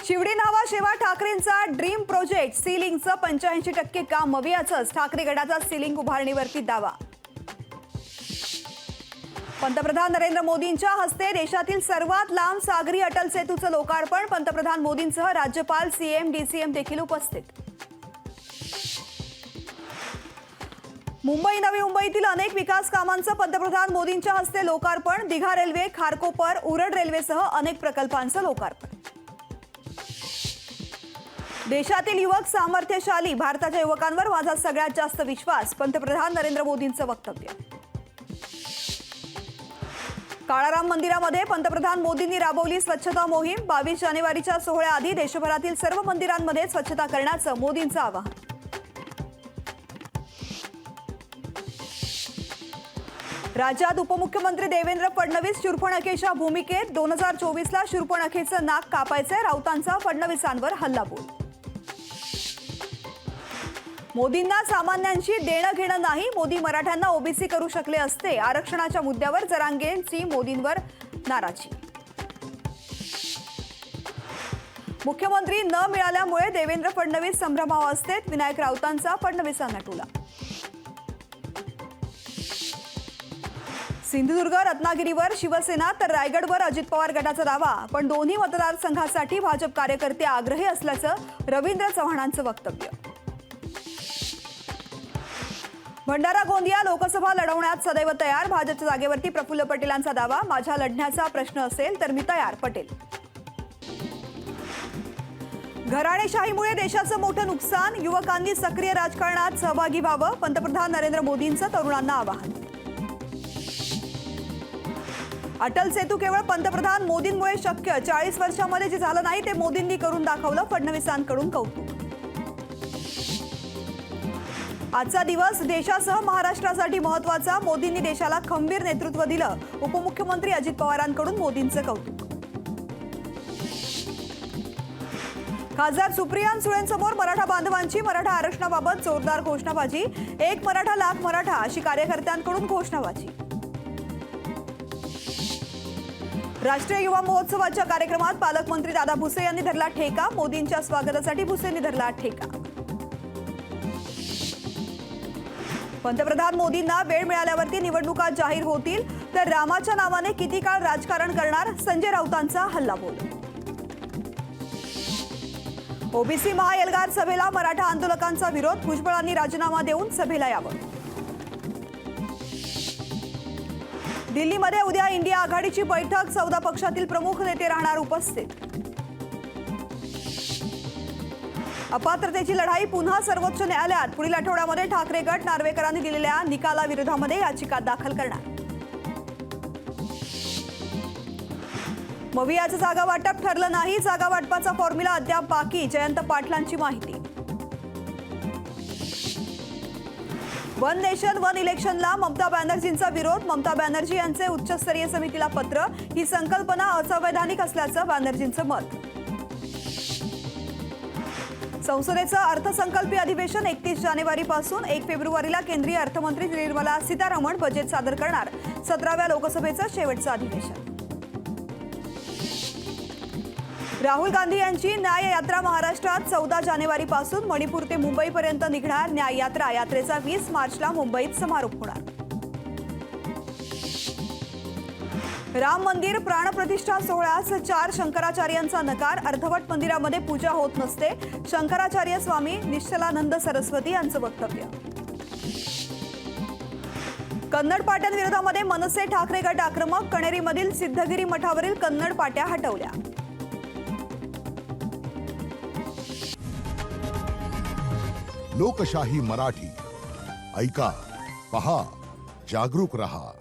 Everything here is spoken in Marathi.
शिवडी नावा शेवा ठाकरेंचा ड्रीम प्रोजेक्ट सीलिंगचं 85% काम मवियाचंच ठाकरे गटाचा सीलिंग उभारणीवरती दावा। पंतप्रधान नरेंद्र मोदींच्या हस्ते देशातील सर्वात लांब सागरी अटल सेतूचं लोकार्पण। पंतप्रधान मोदींसह राज्यपाल सीएम डीसीएम देखील उपस्थित। मुंबई नवी मुंबईतील अनेक विकास कामांचं पंतप्रधान मोदींच्या हस्ते लोकार्पण। दिघा रेल्वे, खारकोपर, उरण रेल्वेसह अनेक प्रकल्पांचं लोकार्पण। देशातील युवक सामर्थ्यशाली, भारताच्या युवकांवर माझा सगळ्यात जास्त विश्वास, पंतप्रधान नरेंद्र मोदींचं वक्तव्य। काळाराम मंदिरामध्ये पंतप्रधान मोदींनी राबवली स्वच्छता मोहीम। 22 जानेवारीच्या सोहळ्याआधी देशभरातील सर्व मंदिरांमध्ये स्वच्छता करण्याचं मोदींचं आवाहन। राज्यात उपमुख्यमंत्री देवेंद्र फडणवीस शूर्पणखेच्या भूमिकेत। 2024ला शूर्पणखेचं नाक कापायचंय, राऊतांचा फडणवीसांवर हल्लाबोल। मोदींना सामान्यांशी देणं घेणं नाही, मोदी मराठ्यांना ओबीसी करू शकले असते। आरक्षणाच्या मुद्द्यावर जरांगेंची मोदींवर नाराजी। मुख्यमंत्री न मिळाल्यामुळे देवेंद्र फडणवीस संभ्रमावस्थेत, विनायक राऊतांचा फडणवीसांना टोला। सिंधुदुर्ग रत्नागिरीवर शिवसेना तर रायगडवर अजित पवार गटाचा दावा, पण दोन्ही मतदारसंघासाठी भाजप कार्यकर्ते आग्रही असल्याचं रवींद्र चव्हाणांचं वक्तव्य। भंडारा गोंदिया लोकसभा लढवण्यात सदैव तयार, भाजपच्या जागेवरती प्रफुल्ल पटेलांचा दावा। माझ्या लढण्याचा प्रश्न असेल तर मी तयार, पटेल। घराणेशाहीमुळे देशाचं मोठं नुकसान, युवकांनी सक्रिय राजकारणात सहभागी व्हावं, पंतप्रधान नरेंद्र मोदींचं तरुणांना आवाहन। अटल सेतू केवळ पंतप्रधान मोदींमुळे शक्य, 40 वर्षांमध्ये जे झालं नाही ते मोदींनी करून दाखवलं, फडणवीसांकडून कौतुक। आजचा दिवस देशासह महाराष्ट्रासाठी महत्त्वाचा, मोदींनी देशाला खंबीर नेतृत्व दिलं, उपमुख्यमंत्री अजित पवारांकडून मोदींचं कौतुक। खासदार सुप्रिया सुळेंसमोर मराठा बांधवांची मराठा आरक्षणाबाबत जोरदार घोषणाबाजी। एक मराठा लाख मराठा अशी कार्यकर्त्यांकडून घोषणाबाजी। राष्ट्रीय युवा महोत्सवाच्या कार्यक्रमात पालकमंत्री दादा भुसे यांनी धरला ठेका, मोदींच्या स्वागतासाठी भुसेंनी धरला ठेका। पंतप्रधान मोदींना वेळ मिळाल्यावरती निवडणुका जाहीर होतील, तर रामाच्या नावाने किती काळ राजकारण करणार, संजय राऊतांचा हल्लाबोल। ओबीसी महाएल्गार सभेला मराठा आंदोलकांचा विरोध, भुजबळांनी राजीनामा देऊन सभेला यावं। दिल्लीमध्ये उद्या इंडिया आघाडीची बैठक, 14 पक्षातील प्रमुख नेते राहणार उपस्थित। अपात्रतेची लढाई पुन्हा सर्वोच्च न्यायालयात, पुढील आठवड्यामध्ये ठाकरे गट नार्वेकरांनी दिलेल्या निकालाविरोधामध्ये याचिका दाखल करणार। मवियाचं जागा वाटप ठरलं नाही, जागा वाटपाचा फॉर्म्युला अद्याप बाकी, जयंत पाटलांची माहिती। वन नेशन वन इलेक्शनला ममता बॅनर्जींचा विरोध, ममता बॅनर्जी यांचे उच्चस्तरीय समितीला पत्र, ही संकल्पना असंवैधानिक असल्याचं बॅनर्जींचं मत। संसदेचं अर्थसंकल्पीय अधिवेशन 31 जानेवारीपासून 1 फेब्रुवारीला केंद्रीय अर्थमंत्री निर्मला सीतारामन बजेट सादर करणार, 17व्या लोकसभेचं शेवटचं अधिवेशन। राहुल गांधी यांची न्याय यात्रा महाराष्ट्रात 14 जानेवारीपासून मणिपूर ते मुंबईपर्यंत निघणार न्याय यात्रा, यात्रेचा 20 मार्चला मुंबईत समारोप होणार। राम मंदिर प्राणप्रतिष्ठा सोहळ्यास 4 शंकराचार्यांचा नकार, अर्धवट मंदिरामध्ये पूजा होत नसते, शंकराचार्य स्वामी निश्चलानंद सरस्वती यांचं वक्तव्य। कन्नड पाट्यांविरोधामध्ये मनसे ठाकरे गट आक्रमक, कणेरीमधील सिद्धगिरी मठावरील कन्नड पाट्या हटवल्या। लोकशाही मराठी ऐका, पहा, जागरूक रहा।